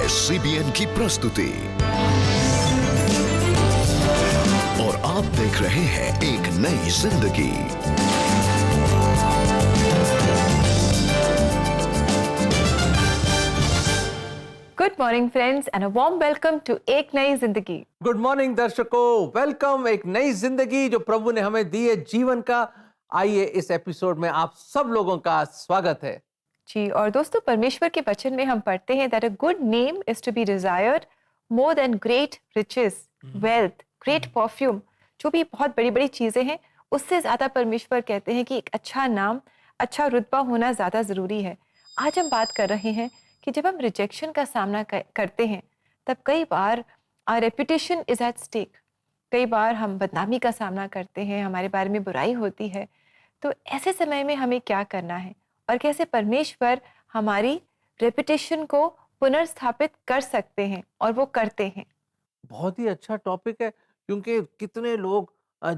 है CBN की प्रस्तुति और आप देख रहे हैं एक नई जिंदगी। Good morning friends and a warm welcome to एक नई जिंदगी। गुड मॉर्निंग दर्शकों, वेलकम एक नई जिंदगी जो प्रभु ने हमें दी है जीवन का। आइए इस एपिसोड में आप सब लोगों का स्वागत है। जी, और दोस्तों परमेश्वर के वचन में हम पढ़ते हैं that a good name is to be desired more than great riches, wealth, great perfume. जो भी बहुत बड़ी बड़ी चीजें हैं उससे ज्यादा परमेश्वर कहते हैं कि एक अच्छा नाम, अच्छा रुतबा होना ज्यादा जरूरी है। आज हम बात कर रहे हैं कि जब हम रिजेक्शन का सामना करते हैं तब कई बार our reputation is at stake. कई बार हम बदनामी का सामना करते हैं, हमारे बारे में बुराई होती है। तो ऐसे समय में हमें क्या करना है और कैसे परमेश्वर हमारी रेपुटेशन को पुनर्स्थापित कर सकते हैं, और वो करते हैं। बहुत ही अच्छा टॉपिक है, क्योंकि कितने लोग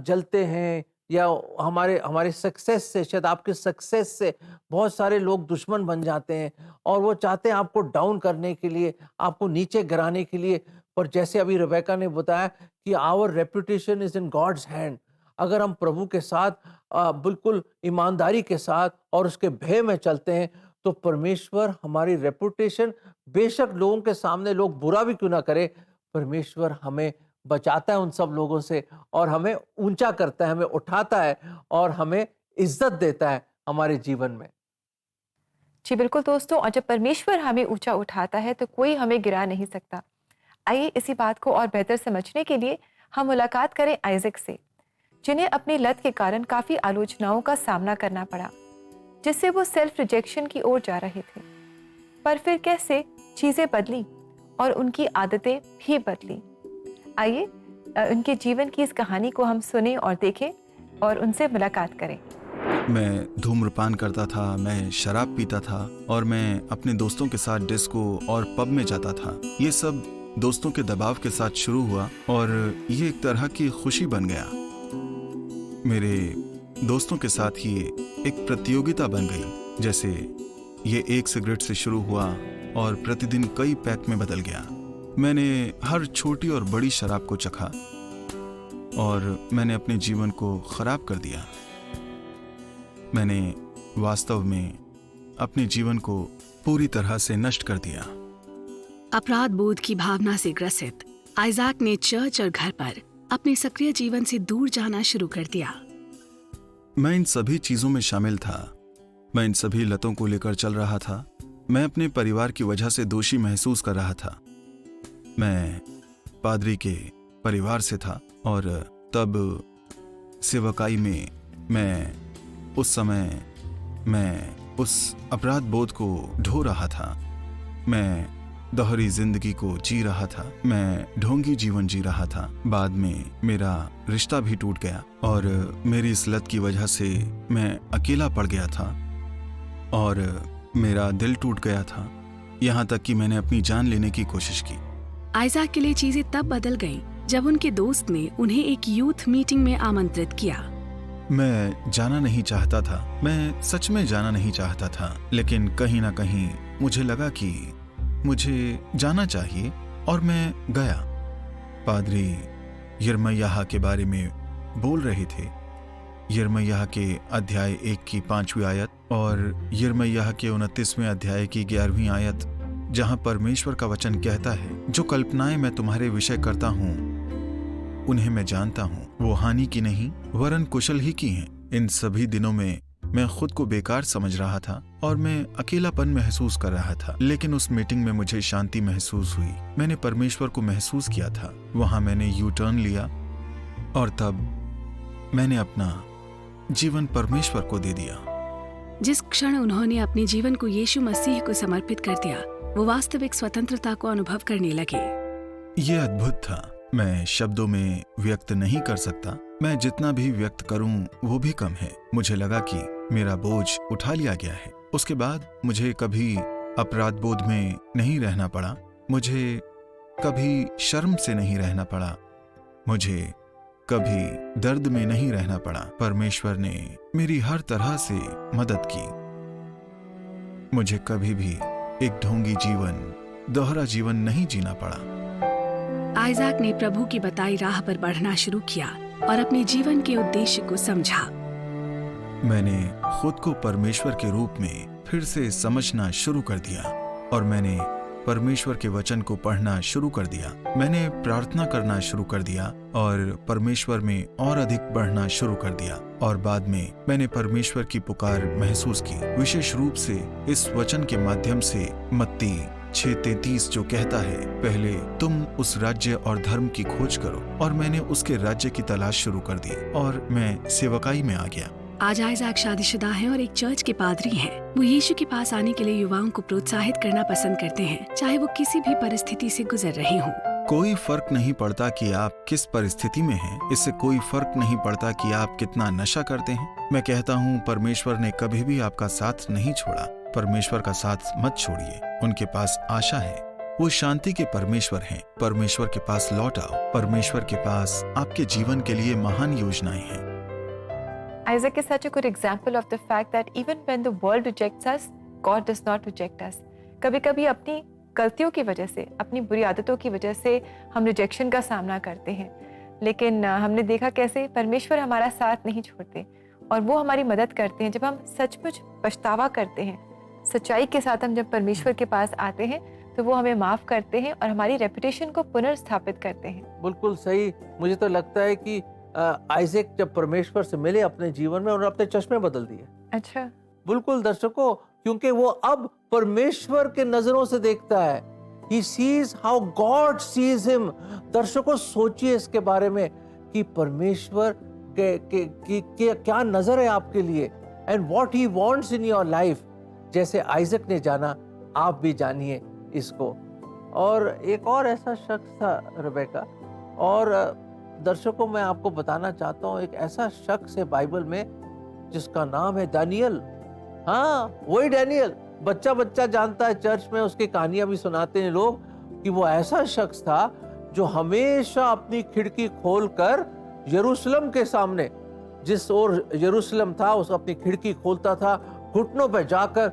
जलते हैं या हमारे हमारे सक्सेस से, शायद आपके सक्सेस से बहुत सारे लोग दुश्मन बन जाते हैं और वो चाहते हैं आपको डाउन करने के लिए, आपको नीचे गिराने के लिए। पर जैसे अभी रेबेका ने बताया कि our reputation is in God's hand. अगर हम प्रभु के साथ बिल्कुल ईमानदारी के साथ और उसके भय में चलते हैं तो परमेश्वर हमारी रेपुटेशन, बेशक लोगों के सामने लोग बुरा भी क्यों ना करे, परमेश्वर हमें बचाता है उन सब लोगों से और हमें ऊंचा करता है, हमें उठाता है और हमें इज्जत देता है हमारे जीवन में। जी बिल्कुल दोस्तों, और जब परमेश्वर हमें ऊंचा उठाता है तो कोई हमें गिरा नहीं सकता। आइए इसी बात को और बेहतर समझने के लिए हम मुलाकात करें आइजक से, जिन्हें अपनी लत के कारण काफी आलोचनाओं का सामना करना पड़ा, जिससे वो सेल्फ रिजेक्शन की ओर जा रहे थे। पर फिर कैसे चीजें बदली और उनकी आदतें भी बदली। आइए उनके जीवन की इस कहानी को हम सुने और देखें और उनसे मुलाकात करें। मैं धूम्रपान करता था, मैं शराब पीता था और मैं अपने दोस्तों के साथ डिस्को और पब में जाता था। ये सब दोस्तों के दबाव के साथ शुरू हुआ और ये एक तरह की खुशी बन गया। मेरे दोस्तों के साथ ही एक प्रतियोगिता बन गई। जैसे ये एक सिगरेट से शुरू हुआ और प्रतिदिन कई पैक में बदल गया। मैंने हर छोटी और बड़ी शराब को चखा और मैंने अपने जीवन को खराब कर दिया। मैंने वास्तव में अपने जीवन को पूरी तरह से नष्ट कर दिया। अपराध बोध की भावना से ग्रसित आइजैक ने चर्च और घर पर अपने सक्रिय जीवन से दूर जाना शुरू कर दिया। मैं इन सभी चीजों में शामिल था। मैं इन सभी लतों को लेकर चल रहा था। मैं अपने परिवार की वजह से दोषी महसूस कर रहा था। मैं पादरी के परिवार से था और तब सेवकाई में मैं उस अपराध बोध को ढो रहा था। मैं दोहरी जिंदगी को जी रहा था। मैं ढोंगी जीवन जी रहा था। बाद में मेरा रिश्ता भी टूट गया और मेरी इस लत की वजह से मैं अकेला पड़ गया था और मेरा दिल टूट गया था। यहाँ तक कि मैंने अपनी जान लेने की कोशिश की। आइजैक के लिए चीजें तब बदल गईं जब उनके दोस्त ने उन्हें एक यूथ मीटिंग में आमंत्रित किया। मैं जाना नहीं चाहता था। मैं सच में जाना नहीं चाहता था, लेकिन कहीं ना कहीं मुझे लगा कि मुझे जाना चाहिए और मैं गया। पादरी यिर्मयाह के बारे में बोल रहे थे। यिर्मयाह के अध्याय 1 की 5वीं आयत और यिर्मयाह के 29वें अध्याय की 11वीं आयत, जहां परमेश्वर का वचन कहता है, जो कल्पनाएं मैं तुम्हारे विषय करता हूं उन्हें मैं जानता हूं, वो हानि की नहीं वरन कुशल ही की हैं। इन सभी दिनों में मैं खुद को बेकार समझ रहा था और मैं अकेलापन महसूस कर रहा था। लेकिन उस मीटिंग में मुझे शांति महसूस हुई। मैंने परमेश्वर को महसूस किया था। वहां मैंने यू टर्न लिया और तब मैंने अपना जीवन परमेश्वर को दे दिया। जिस क्षण उन्होंने अपने जीवन को यीशु मसीह को समर्पित कर दिया, वो वास्तविक स्वतंत्रता को अनुभव करने लगे। ये अद्भुत था। मैं शब्दों में व्यक्त नहीं कर सकता। मैं जितना भी व्यक्त करूं वो भी कम है। मुझे लगा कि मेरा बोझ उठा लिया गया है। उसके बाद मुझे कभी अपराध बोध में नहीं रहना पड़ा। मुझे कभी शर्म से नहीं रहना पड़ा। मुझे कभी दर्द में नहीं रहना पड़ा। परमेश्वर ने मेरी हर तरह से मदद की। मुझे कभी भी एक ढोंगी जीवन दोहरा जीवन नहीं जीना पड़ा। आइजैक ने प्रभु की बताई राह पर बढ़ना शुरू किया और अपने जीवन के उद्देश्य को समझा। मैंने खुद को परमेश्वर के रूप में फिर से समझना शुरू कर दिया और मैंने परमेश्वर के वचन को पढ़ना शुरू कर दिया। मैंने प्रार्थना करना शुरू कर दिया और परमेश्वर में और अधिक बढ़ना शुरू कर दिया। और बाद में मैंने परमेश्वर की पुकार महसूस की, विशेष रूप से इस वचन के माध्यम से। मत्ती 6:33 जो कहता है, पहले तुम उस राज्य और धर्म की खोज करो, और मैंने उसके राज्य की तलाश शुरू कर दी और मैं सेवकाई में आ गया। आज आइजैक शादीशुदा हैं और एक चर्च के पादरी हैं। वो यीशु के पास आने के लिए युवाओं को प्रोत्साहित करना पसंद करते हैं, चाहे वो किसी भी परिस्थिति से गुजर रहे हों। कोई फर्क नहीं पड़ता कि आप किस परिस्थिति में हैं। इससे कोई फर्क नहीं पड़ता कि आप कितना नशा करते हैं। मैं कहता हूँ, परमेश्वर ने कभी भी आपका साथ नहीं छोड़ा। परमेश्वर का साथ मत छोड़िए। उनके पास आशा है। वो शांति के परमेश्वर हैं। परमेश्वर के पास लौट आओ। परमेश्वर के पास आपके जीवन के लिए महान योजनाएं हैं। Isaac is such a good example of the fact that even when the world rejects us, God does not reject us. कभी-कभी अपनी गलतियों की वजह से, अपनी बुरी आदतों की वजह से हम रिजेक्शन का सामना करते हैं, लेकिन हमने देखा कैसे परमेश्वर हमारा साथ नहीं छोड़ते और वो हमारी मदद करते हैं। जब हम सचमुच पछतावा करते हैं, सच्चाई के साथ हम जब परमेश्वर के पास आते हैं, तो वो हमें माफ करते हैं और हमारी रेपुटेशन को पुनर्स्थापित करते हैं। बिल्कुल सही। मुझे तो लगता है कि आइजैक जब परमेश्वर से मिले अपने जीवन में, उन्होंने अपने चश्मे बदल दिए। अच्छा, बिल्कुल दर्शकों, क्योंकि वो अब परमेश्वर के नजरों से देखता है। He sees how God sees him। दर्शकों, सोचिए इसके बारे में कि परमेश्वर के क्या नजर है आपके लिए, and what he wants in your life। जैसे आइजैक ने जाना, आप भी जानिए इसको। और एक और ऐसा शख्स था रेबेका, और दर्शकों मैं आपको बताना चाहता हूँ, एक ऐसा शख्स है बाइबल में जिसका नाम है दानियल। हाँ, वही डैनियल। बच्चा बच्चा जानता है, चर्च में उसकी कहानियां भी सुनाते हैं लोग, कि वो ऐसा शख्स था जो हमेशा अपनी खिड़की खोलकर यरूशलेम के सामने, जिस ओर यरूशलेम था, उस अपनी खिड़की खोलता था, घुटनों पर जाकर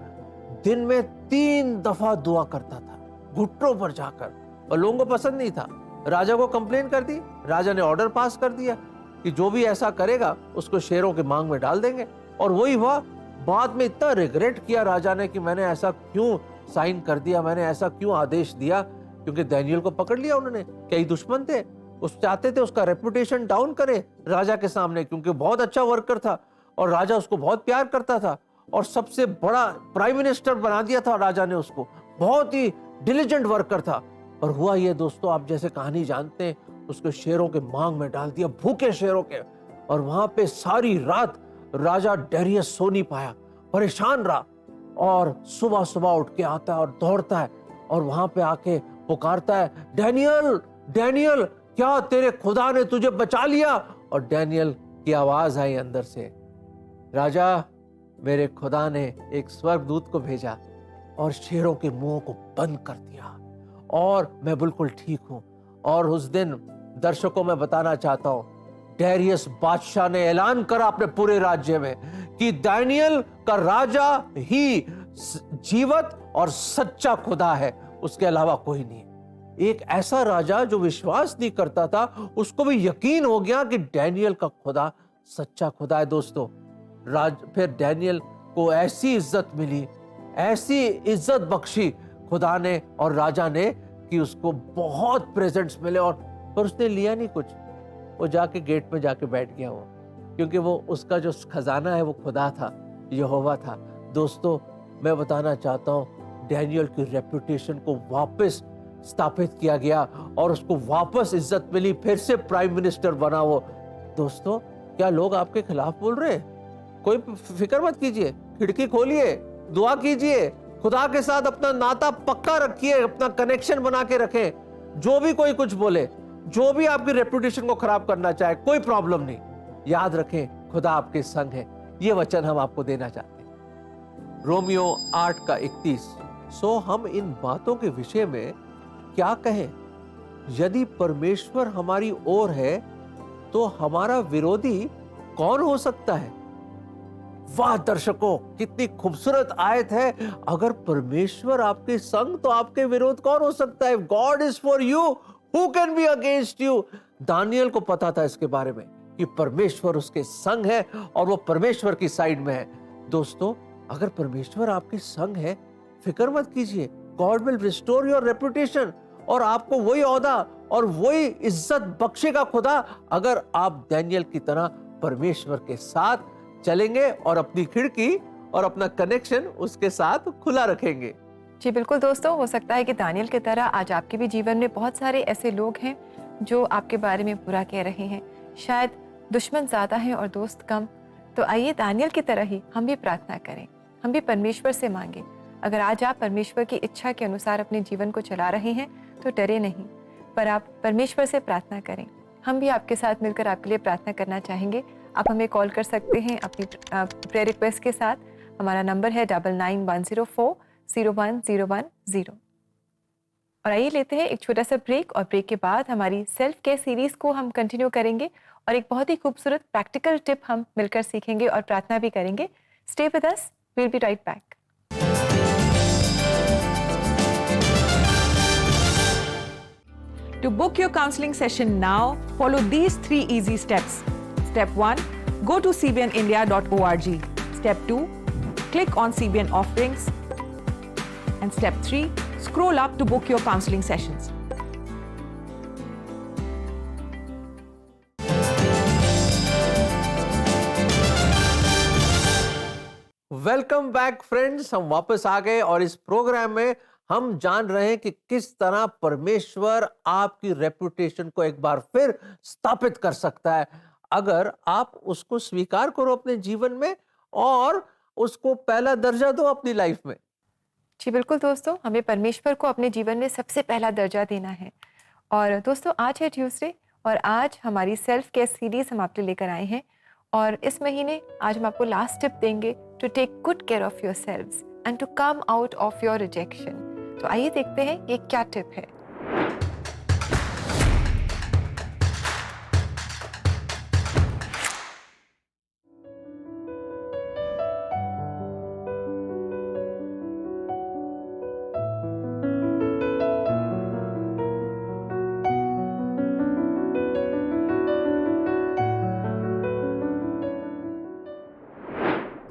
दिन में 3 दफा दुआ करता था, घुटनों पर जाकर। और लोगों को पसंद नहीं था। राजा को कंप्लेन कर दी, राजा ने ऑर्डर पास कर दिया कि जो भी ऐसा करेगा उसको शेरों के मांग में डाल देंगे। और वही हुआ। बाद में इतना रिग्रेट किया राजा ने कि मैंने ऐसा क्यों साइन कर दिया, मैंने ऐसा क्यों आदेश दिया, क्योंकि दानियल को पकड़ लिया उन्होंने। कई दुश्मन थे, उस चाहते थे उसका रेपुटेशन डाउन करे राजा के सामने, क्योंकि बहुत अच्छा वर्कर था और राजा उसको बहुत प्यार करता था और सबसे बड़ा प्राइम मिनिस्टर बना दिया था राजा ने उसको। बहुत ही डिलीजेंट वर्कर था। और हुआ ये दोस्तों, आप जैसे कहानी जानते हैं, उसको शेरों के मांग में डाल दिया, भूखे शेरों के। और वहां पे सारी रात राजा डेरियस सो नहीं पाया, परेशान रहा। और सुबह सुबह उठ के आता है और दौड़ता है और वहां पे आके पुकारता है, डैनियल डैनियल, क्या तेरे खुदा ने तुझे बचा लिया? और डैनियल की आवाज आई अंदर से, राजा, मेरे खुदा ने एक स्वर्गदूत को भेजा और शेरों के मुंहों को बंद कर दिया और मैं बिल्कुल ठीक हूं। और उस दिन दर्शकों में बताना चाहता हूं, डेरियस बादशाह ने ऐलान करा अपने पूरे राज्य में कि दानियल का राजा ही जीवत और सच्चा खुदा है, उसके अलावा कोई नहीं। एक ऐसा राजा जो विश्वास नहीं करता था, उसको भी यकीन हो गया कि डैनियल का खुदा सच्चा खुदा है। दोस्तों, फिर डैनियल को ऐसी इज्जत मिली, ऐसी इज्जत बख्शी खुदा ने और राजा ने कि उसको बहुत प्रेजेंट्स मिले। और पर उसने लिया नहीं कुछ, वो जाके गेट में जाके बैठ गया वो, क्योंकि वो उसका जो खजाना है वो खुदा था, यहोवा था। दोस्तों, मैं बताना चाहता हूँ, डैनियल की रेपुटेशन को वापस स्थापित किया गया और उसको वापस इज्जत मिली, फिर से प्राइम मिनिस्टर बना वो। दोस्तों, क्या लोग आपके खिलाफ बोल रहे हैं? कोई फिक्र मत कीजिए, खिड़की खोलिए, दुआ कीजिए, खुदा के साथ अपना नाता पक्का रखिए, अपना कनेक्शन बना के रखें। जो भी कोई कुछ बोले, जो भी आपकी रेपुटेशन को खराब करना चाहे, कोई प्रॉब्लम नहीं, याद रखें खुदा आपके संग है। ये वचन हम आपको देना चाहते हैं। रोमियो 8:31। सो हम इन बातों के विषय में क्या कहें? यदि परमेश्वर हमारी ओर है तो हमारा विरोधी कौन हो सकता है? वाह दर्शकों, कितनी खूबसूरत आयत है। अगर परमेश्वर आपके संग तो आपके विरोध कौन हो सकता है? God is for you, who can be against you? Daniel को पता था इसके बारे में कि परमेश्वर उसके संग है और वो परमेश्वर की साइड में है। दोस्तों, अगर परमेश्वर आपके संग है, फिक्र मत कीजिए। God will restore your reputation और आपको वही ओहदा और वही इज्जत बख्शेगा खुदा, अगर आप दानियल की तरह परमेश्वर के साथ चलेंगे और अपनी खिड़की और अपना कनेक्शन उसके साथ खुला रखेंगे। जी बिल्कुल दोस्तों, हो सकता है कि दानियल की तरह आज आपके भी जीवन में बहुत सारे ऐसे लोग हैं जो आपके बारे में बुरा कह रहे हैं। शायद दुश्मन ज्यादा हैं और दोस्त कम। तो आइए दानियल की तरह ही हम भी प्रार्थना करें, हम भी परमेश्वर से मांगे। अगर आज आप परमेश्वर की इच्छा के अनुसार अपने जीवन को चला रहे हैं तो डरे नहीं, पर आप परमेश्वर से प्रार्थना करें। हम भी आपके साथ मिलकर आपके लिए प्रार्थना करना चाहेंगे। आप हमें कॉल कर सकते हैं अपनी प्रेयर रिक्वेस्ट के साथ। हमारा नंबर है 9910401010। और आइए लेते हैं एक छोटा सा ब्रेक, और ब्रेक के बाद हमारी सेल्फ केयर सीरीज को हम कंटिन्यू करेंगे और एक बहुत ही खूबसूरत प्रैक्टिकल टिप हम मिलकर सीखेंगे और प्रार्थना भी करेंगे। Stay with us, we will be right back. To book your counseling session now, follow these 3 easy steps. Step 1, go to cbnindia.org. Step 2, click on CBN offerings. And step 3, scroll up to book your counseling sessions. Welcome back friends, हम वापस आ गए और इस programme में हम जान रहे हैं कि किस तरह परमेश्वर आपकी रेपुटेशन को एक बार फिर स्थापित कर सकता है, अगर आप उसको स्वीकार करो अपने जीवन में और उसको पहला दर्जा दो अपनी लाइफ में। जी बिल्कुल दोस्तों, हमें परमेश्वर को अपने जीवन में सबसे पहला दर्जा देना है। और दोस्तों, आज है ट्यूसडे और आज हमारी सेल्फ केयर सीरीज हम आपके लिए लेकर आए हैं। और इस महीने आज हम आपको लास्ट टिप देंगे to take good care of yourselves and to come out of your rejection. तो आइए देखते हैं ये क्या टिप है।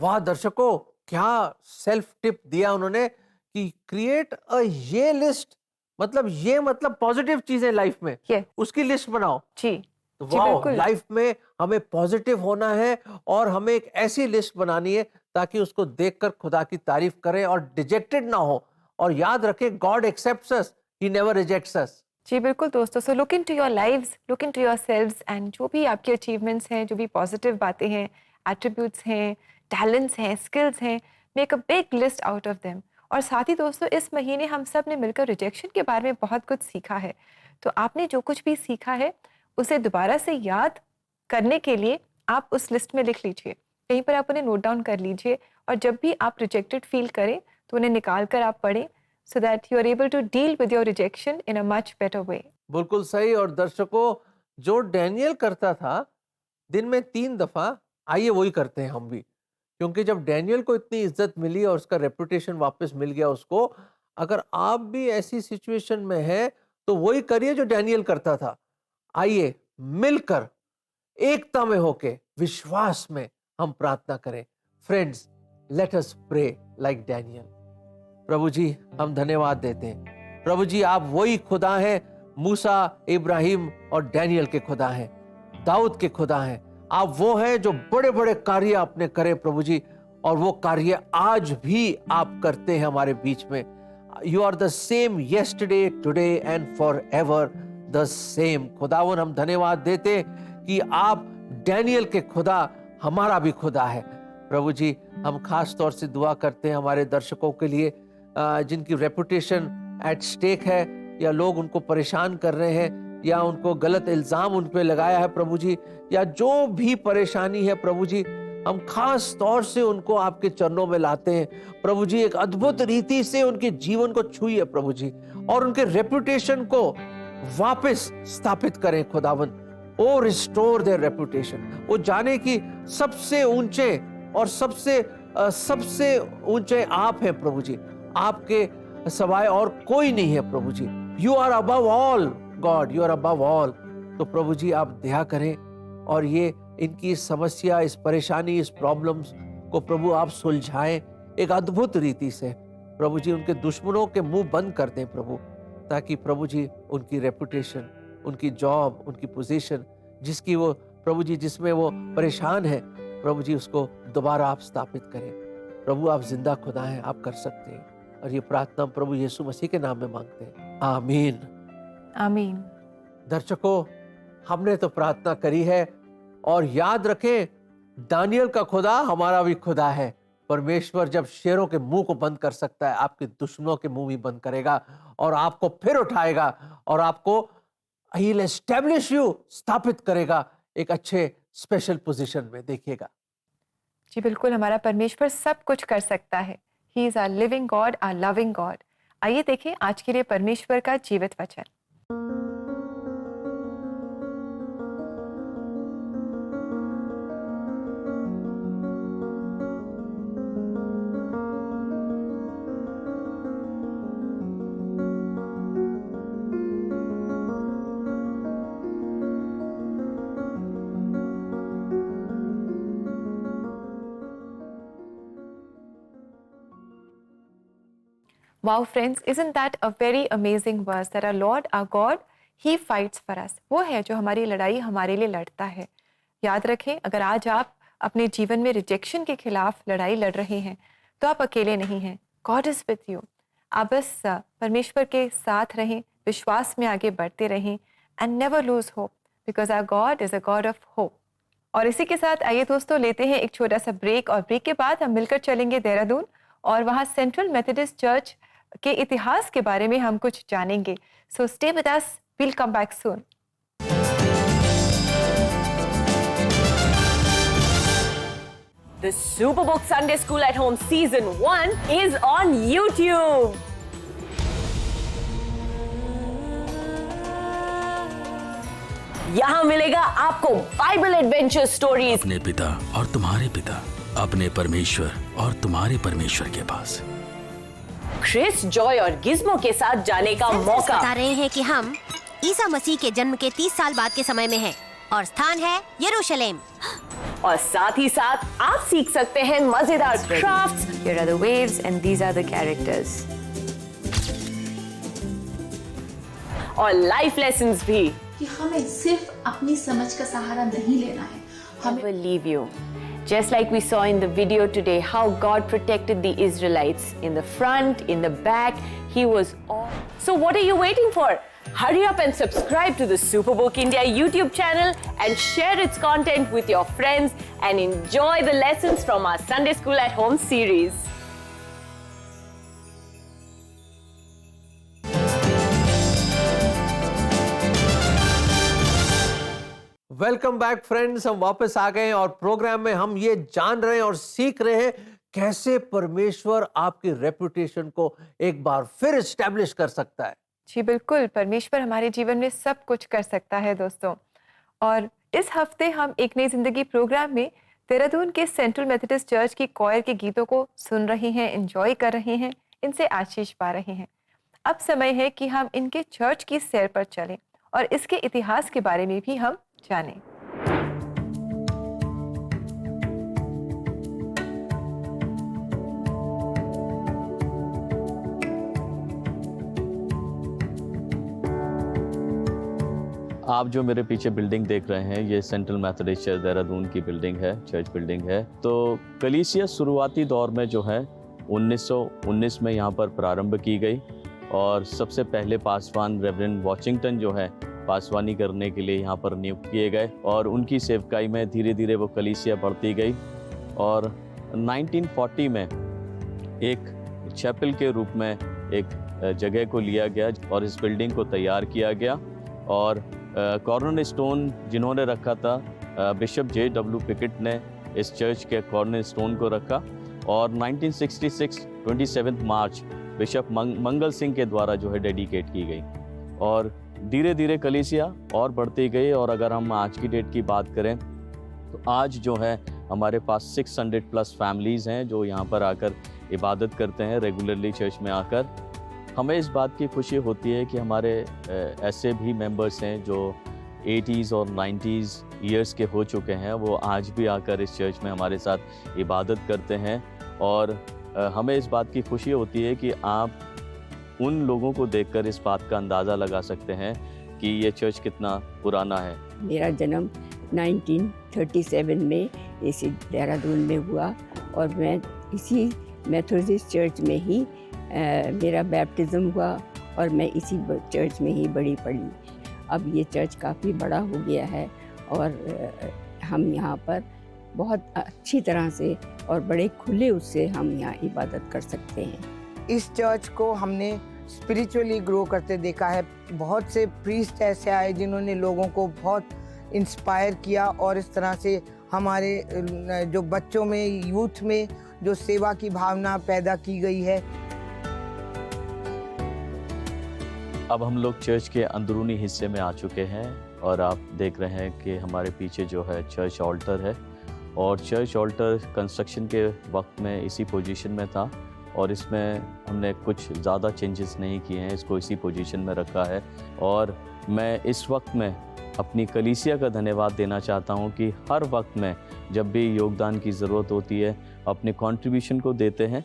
वाह दर्शकों, क्या सेल्फ टिप दिया उन्होंने कि क्रिएट अ ये लिस्ट, मतलब पॉजिटिव चीजें लाइफ में, Yes. उसकी लिस्ट बनाओ। जी तो जी वाह, बिल्कुल। लाइफ में हमें पॉजिटिव होना है और हमें एक ऐसी लिस्ट बनानी है ताकि उसको देखकर खुदा की तारीफ करें और डिजेक्टेड ना हो। और याद रखें, God accepts us, he never rejects us. जी बिल्कुल दोस्तों, so look into your lives, look into yourselves and जो भी आपके अचीवमेंट्स हैं, जो भी पॉजिटिव बातें हैं, एट्रीब्यूट्स हैं, टैलेंट्स हैं, स्किल्स हैं, make a big list out of them. और साथ ही दोस्तों, इस महीने हम सब ने मिलकर रिजेक्शन के बारे में बहुत कुछ सीखा है। तो आपने जो कुछ भी सीखा है उसे दोबारा से याद करने के लिए आप उस लिस्ट में लिख लीजिए, कहीं पर आप उन्हें नोट डाउन कर लीजिए, और जब भी आप रिजेक्टेड फील करें तो उन्हें निकाल कर आप पढ़ें, so that you are able to deal with your rejection in a much better way. बिल्कुल सही। और दर्शकों, जो डैनियल करता था दिन में 3 दफा, आइए वही करते हैं हम भी। क्योंकि जब डैनियल को इतनी इज्जत मिली और उसका रेपुटेशन वापस मिल गया उसको, अगर आप भी ऐसी सिचुएशन में हैं तो वही करिए जो डैनियल करता था। आइए मिलकर एकता में होके विश्वास में हम प्रार्थना करें। Friends, let us pray like Daniel. प्रभु जी, हम धन्यवाद देते हैं। प्रभु जी, आप वही खुदा हैं, मूसा, इब्राहिम और डैनियल के खुदा हैं, दाऊद के खुदा हैं। आप वो हैं जो बड़े बड़े कार्य आपने करे प्रभु जी, और वो कार्य आज भी आप करते हैं हमारे बीच में। You are the same yesterday, today and forever the same. खुदावन, हम धन्यवाद देते कि आप डैनियल के खुदा हमारा भी खुदा है। प्रभु जी, हम खास तौर से दुआ करते हैं हमारे दर्शकों के लिए जिनकी रेपुटेशन एट स्टेक है, या लोग उनको परेशान कर रहे हैं, या उनको गलत इल्जाम उन पे लगाया है प्रभु जी, या जो भी परेशानी है प्रभु जी, हम खास तौर से उनको आपके चरणों में लाते हैं। प्रभु जी, एक अद्भुत रीति से उनके जीवन को छुइए प्रभु जी, और उनके रेपुटेशन को वापस स्थापित करें खुदावन। ओ रिस्टोर देयर रेपुटेशन। वो जाने की सबसे ऊंचे और सबसे ऊंचे आप हैं प्रभु जी, आपके सिवाय और कोई नहीं है प्रभु जी। You are above all God, you are above all. तो प्रभु जी आप दया करें और ये इनकी समस्या, इस परेशानी, इस प्रॉब्लम्स को प्रभु आप सुलझाएं एक अद्भुत रीति से। प्रभु जी उनके दुश्मनों के मुंह बंद कर दें प्रभु, ताकि प्रभु जी उनकी रेपुटेशन, उनकी जॉब, उनकी पोजीशन जिसकी वो प्रभु जी जिसमें वो परेशान है, प्रभु जी उसको दोबारा आप स्थापित करें। प्रभु आप जिंदा खुदा हैं, आप कर सकते हैं। और ये प्रार्थना प्रभु यीशु मसीह के नाम में मांगते हैं, आमीन आमीन। दर्शकों, हमने तो प्रार्थना करी है और याद रखें, दानियल का खुदा हमारा भी खुदा है। परमेश्वर जब शेरों के मुंह को बंद कर सकता है, आपके दुश्मनों के मुंह भी बंद करेगा और आपको फिर उठाएगा और आपको ही विल एस्टैब्लिश यू, स्थापित करेगा एक अच्छे स्पेशल पोजीशन में। देखिएगा जी बिल्कुल, हमारा परमेश्वर सब कुछ कर सकता है। He is our living God, our loving God. आइए देखें आज के लिए परमेश्वर का जीवित वचन। Wow friends, isn't that a very amazing verse that our Lord, our God, He fights for us. वो है जो हमारी लड़ाई हमारे लिए लड़ता है। याद रखें, अगर आज आप अपने जीवन में रिजेक्शन के खिलाफ लड़ाई लड़ रहे हैं तो आप अकेले नहीं हैं। God is with you. आप बस परमेश्वर के साथ रहें, विश्वास में आगे बढ़ते रहें and never lose hope because our God is a God of hope. और इसी के साथ आइए दोस्तों लेते हैं एक छोटा सा ब्रेक और ब्रेक के बाद हम मिलकर चलेंगे देहरादून और वहाँ सेंट्रल मेथोडिस्ट चर्च के इतिहास के बारे में हम कुछ जानेंगे। So stay with us, we'll come back soon. The Superbook Sunday School at Home Season 1 is on YouTube. यहाँ मिलेगा आपको बाइबल एडवेंचर स्टोरीज, अपने पिता और तुम्हारे पिता, अपने परमेश्वर और तुम्हारे परमेश्वर के पास। क्रिस, जॉय और गिज़्मो के साथ जाने का मौका। बता रहे हैं कि हम ईसा मसीह के जन्म के 30 साल बाद के समय में हैं और स्थान है यरूशलेम। और साथ ही साथ आप सीख सकते हैं मजेदार crafts. Here are the waves and these are the characters. और लाइफ लेसन्स भी। कि हमें सिर्फ अपनी समझ का सहारा नहीं लेना है, हमें Never leave you. Just like we saw in the video today, how God protected the Israelites in the front, in the back, He was all. So what are you waiting for? Hurry up and subscribe to the Superbook India YouTube channel and share its content with your friends and enjoy the lessons from our Sunday School at Home series. Welcome back friends, हम वापस आ गए और programme में हम ये जान रहे हैं और सीख रहे हैं कैसे परमेश्वर आपकी रेपुटेशन को एक बार फिर एस्टैब्लिश कर सकता है। जी बिल्कुल, परमेश्वर हमारे जीवन में सब कुछ कर सकता है दोस्तों। और इस हफ्ते हम एक नई जिंदगी प्रोग्राम में देहरादून के सेंट्रल मेथोडिस्ट चर्च की कॉयर के गीतों को सुन रहे हैं, एंजॉय कर रहे हैं, इनसे आशीष पा रहे हैं। अब समय है कि हम इनके चर्च की सैर पर चलें और इसके इतिहास के बारे में भी हम जानें। आप जो मेरे पीछे बिल्डिंग देख रहे हैं, ये सेंट्रल मेथोडिस्ट चर्च देहरादून की बिल्डिंग है, चर्च बिल्डिंग है। तो कलीसिया शुरुआती दौर में जो है 1919 में यहाँ पर प्रारंभ की गई और सबसे पहले पासवान रेवरेंड वॉशिंगटन जो है पासवानी करने के लिए यहाँ पर नियुक्त किए गए और उनकी सेवकाई में धीरे धीरे वो कलीसिया बढ़ती गई और 1940 में एक चैपल के रूप में एक जगह को लिया गया और इस बिल्डिंग को तैयार किया गया और कॉर्नर स्टोन जिन्होंने रखा था बिशप J.W. पिकेट ने इस चर्च के कॉर्नर स्टोन को रखा और 1966 27 मार्च बिशप मंगल सिंह के द्वारा जो है डेडिकेट की गई और धीरे धीरे कलीसिया और बढ़ती गई। और अगर हम आज की डेट की बात करें तो आज जो है हमारे पास 600 प्लस फैमिलीज़ हैं जो यहाँ पर आकर इबादत करते हैं रेगुलरली चर्च में आकर। हमें इस बात की खुशी होती है कि हमारे ऐसे भी मेंबर्स हैं जो 80s और 90s ईयर्स के हो चुके हैं, वो आज भी आकर इस चर्च में हमारे साथ इबादत करते हैं। और हमें इस बात की खुशी होती है कि आप उन लोगों को देखकर इस बात का अंदाज़ा लगा सकते हैं कि ये चर्च कितना पुराना है। मेरा जन्म 1937 में इसी देहरादून में हुआ और मैं इसी मेथोडिस्ट चर्च में ही मेरा बैप्टिज़्म हुआ और मैं इसी चर्च में ही बड़ी पड़ी। अब ये चर्च काफ़ी बड़ा हो गया है और हम यहाँ पर बहुत अच्छी तरह से और बड़े खुले उससे हम यहाँ इबादत कर सकते हैं। इस चर्च को हमने स्पिरिचुअली ग्रो करते देखा है। बहुत से प्रीस्ट ऐसे आए जिन्होंने लोगों को बहुत इंस्पायर किया और इस तरह से हमारे जो बच्चों में, यूथ में जो सेवा की भावना पैदा की गई है। अब हम लोग चर्च के अंदरूनी हिस्से में आ चुके हैं और आप देख रहे हैं कि हमारे पीछे जो है चर्च ऑल्टर है और चर्च ऑल्टर कंस्ट्रक्शन के वक्त में इसी पोजीशन में था और इसमें हमने कुछ ज़्यादा चेंजेस नहीं किए हैं, इसको इसी पोजीशन में रखा है। और मैं इस वक्त में अपनी कलीसिया का धन्यवाद देना चाहता हूं कि हर वक्त में जब भी योगदान की ज़रूरत होती है अपने कंट्रीब्यूशन को देते हैं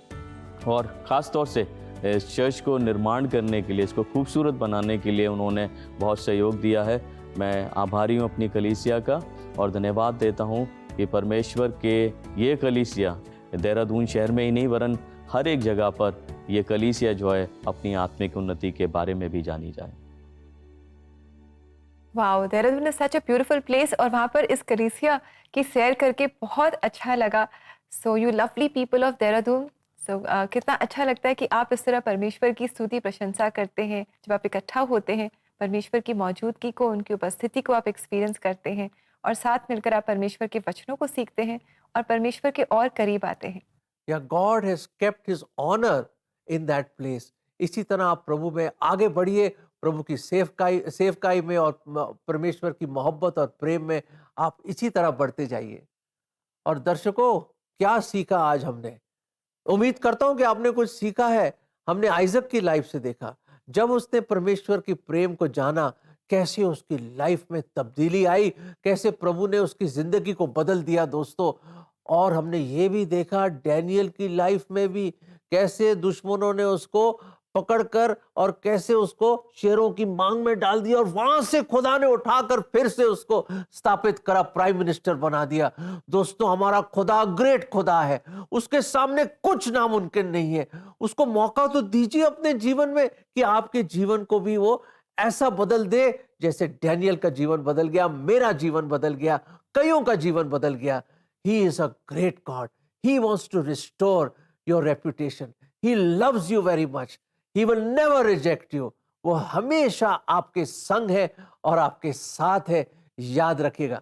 और ख़ास तौर से इस चर्च को निर्माण करने के लिए, इसको खूबसूरत बनाने के लिए उन्होंने बहुत सहयोग दिया है। मैं आभारी हूँ अपनी कलीसिया का और धन्यवाद देता हूँ कि परमेश्वर के ये कलीसिया देहरादून शहर में ही नहीं वरन हर एक जगह पर ये कलीसिया जो है अपनी आत्मिक उन्नति के बारे में भी जानी जाए। Wow, Dehradun is such a beautiful place और वहाँ पर इस कलीसिया की सैर करके बहुत अच्छा लगा। So you lovely people of Dehradun, कितना अच्छा लगता है कि आप इस तरह परमेश्वर की स्तुति प्रशंसा करते हैं। जब आप इकट्ठा होते हैं परमेश्वर की मौजूदगी को, उनकी उपस्थिति को आप एक्सपीरियंस करते हैं और साथ मिलकर आप परमेश्वर के वचनों को सीखते हैं और परमेश्वर के और करीब आते हैं। या God has kept his honour in that place. इसी तरह आप प्रभु में आगे बढ़िए, प्रभु की सेवकाई में और परमेश्वर की मोहब्बत और प्रेम में आप इसी तरह बढ़ते जाइए। और दर्शकों, क्या सीखा आज हमने? उम्मीद करता हूं कि आपने कुछ सीखा है। हमने आइजक की लाइफ से देखा, जब उसने परमेश्वर की प्रेम को जाना, कैसे उसकी लाइफ में तब्दीली आई, कैसे प्रभु ने उसकी जिंदगी को बदल दिया दोस्तों। और हमने ये भी देखा डैनियल की लाइफ में भी कैसे दुश्मनों ने उसको पकड़कर और कैसे उसको शेरों की मांग में डाल दिया और वहां से खुदा ने उठाकर फिर से उसको स्थापित करा, प्राइम मिनिस्टर बना दिया। दोस्तों, हमारा खुदा ग्रेट खुदा है, उसके सामने कुछ नामुमकिन नहीं है। उसको मौका तो दीजिए अपने जीवन में कि आपके जीवन को भी वो ऐसा बदल दे जैसे डैनियल का जीवन बदल गया, मेरा जीवन बदल गया, कईयों का जीवन बदल गया। He is a great God. He wants to restore your reputation. He loves you very much. He will never reject you. वो हमेशा आपके संग है और आपके साथ है, याद रखिएगा।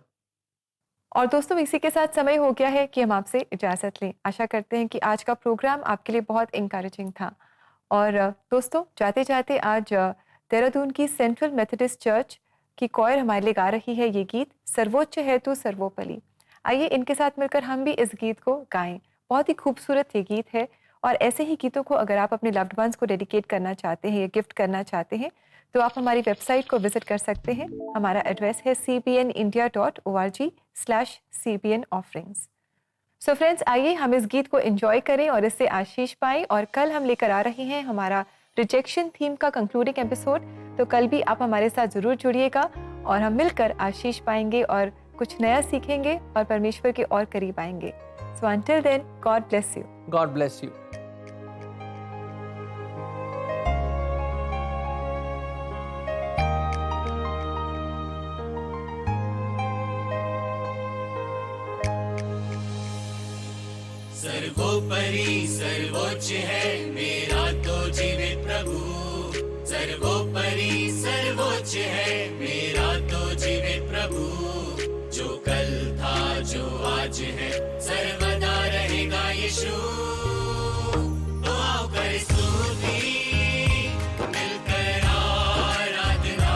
और दोस्तों, इसी के साथ समय हो गया है कि हम आपसे इजाज़त लें। आशा करते हैं कि आज का प्रोग्राम आपके लिए बहुत इंकरेजिंग था। और दोस्तों, जाते जाते आज देहरादून की सेंट्रल मेथोडिस्ट चर्च की कॉयर हमारे लिए गा रही है ये गीत, सर्वोच्च है तू सर्वोपरि। आइए इनके साथ मिलकर हम भी इस गीत को गाएं। बहुत ही खूबसूरत ये गीत है और ऐसे ही गीतों को अगर आप अपने लव्ड वंस को डेडिकेट करना चाहते हैं या गिफ्ट करना चाहते हैं तो आप हमारी वेबसाइट को विजिट कर सकते हैं। हमारा एड्रेस है cbnindia.org/cbnofferings। सो फ्रेंड्स, आइए हम इस गीत को एंजॉय करें और इससे आशीष पाएं। और कल हम लेकर आ रहे हैं हमारा रिजेक्शन थीम का कंक्लूडिंग एपिसोड, तो कल भी आप हमारे साथ ज़रूर जुड़िएगा और हम मिलकर आशीष पाएंगे और कुछ नया सीखेंगे और परमेश्वर के और करीब आएंगे। So until then, God bless you. God bless you. सर्वोपरि सर्वोच्च है मेरा तो जीवित प्रभु, सर्वोपरि सर्वोच्च है मेरा तो जीवित प्रभु, जो कल था जो आज है सर्वदा रहेगा यीशु। तो आओ कर स्तुति मिलकर आराधना,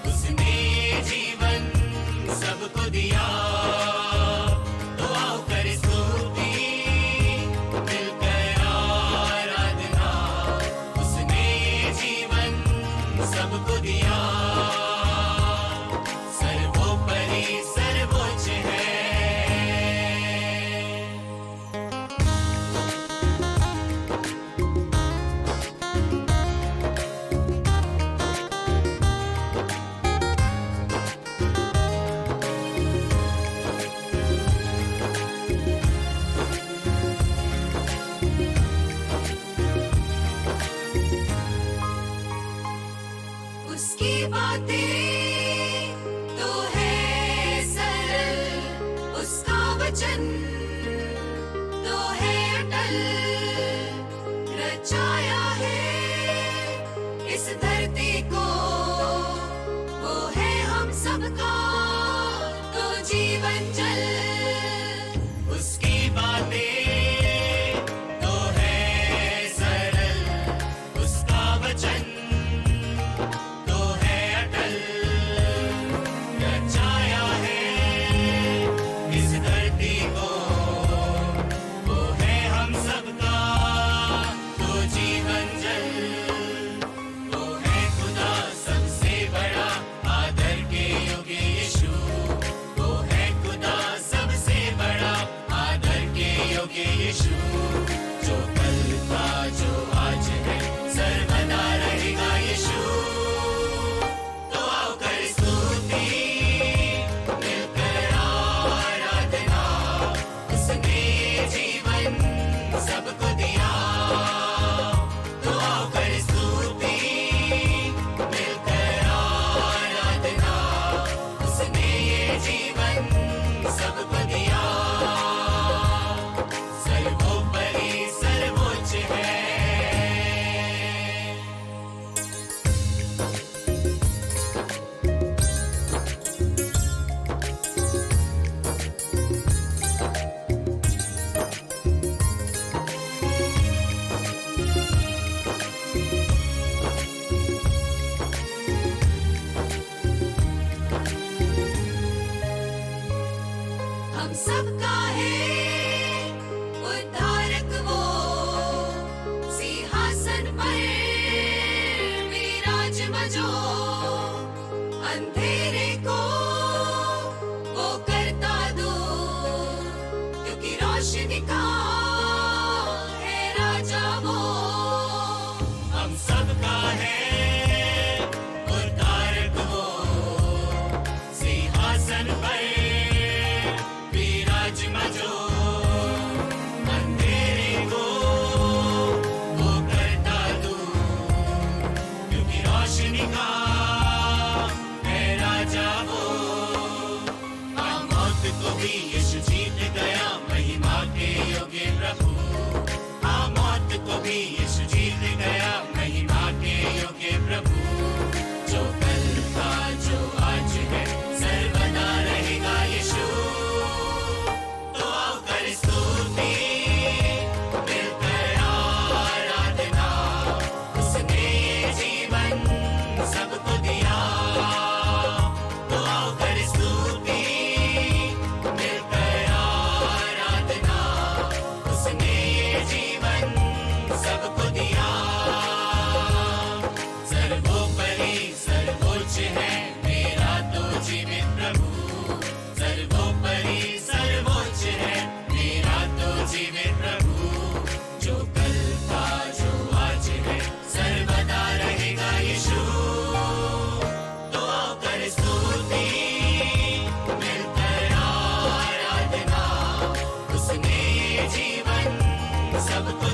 उसने जीवन सबको दिया। तो आओ बातें तो है सरल, उसका वचन तो है अटल। रचाया है इस धरती को, वो है हम सबका तो जीवन जल। उसकी बातें तो है सरल, उसका वचन तो है अटल। रचाया है इस धरती को, वो है हम सबका तो जीवन जल। वो है खुदा सबसे बड़ा, आदर के योग्य यीशु। वो है खुदा सबसे बड़ा, आदर के योग्य यीशु। जो कल था जो आज है, सर्वदा रहेगा यीशु। तो आओ कर स्तुति, मिलकर आराधना। उसने ये जीवन सबको दिया। तो आओ कर स्तुति, मिलकर आराधना। उसने ये जीवन सबको दिया। सर्वोपरि सर्वोच्च है। हम सबका है उद्धारक वो, सिंहासन पर विराजमान जो। अंधेरे को वो करता दूर, क्योंकि रोशनी का है राजा वो। हम सबका है उद्धारक वो, सिंहासन पर विराजमान जो। अंधेरे को वो करता दूर, क्योंकि रोशनी का है राजा वो। मौत को भी यीशु जीत गया, महिमा के योग्य प्रभु। मौत को भी यीशु जीत गया, महिमा के योग्य प्रभु। जो कल था जो आज है, सर्वदा रहेगा यीशु। तो आओ कर स्तुति, मिलकर आराधना। उसने ये जीवन सबको दिया। तो आओ कर स्तुति, मिलकर आराधना। उसने ये जीवन सबको दिया। सर्वोपरि सर्वोच्च है मेरा तो जीवित प्रभु। सर्वोपरि सर्वोच्च है मेरा तो जीवित प्रभु। जो कल था जो आज है, सर्वदा रहेगा यीशु। तो आओ कर स्तुति, मिलकर आराधना। उसने ये जीवन सबको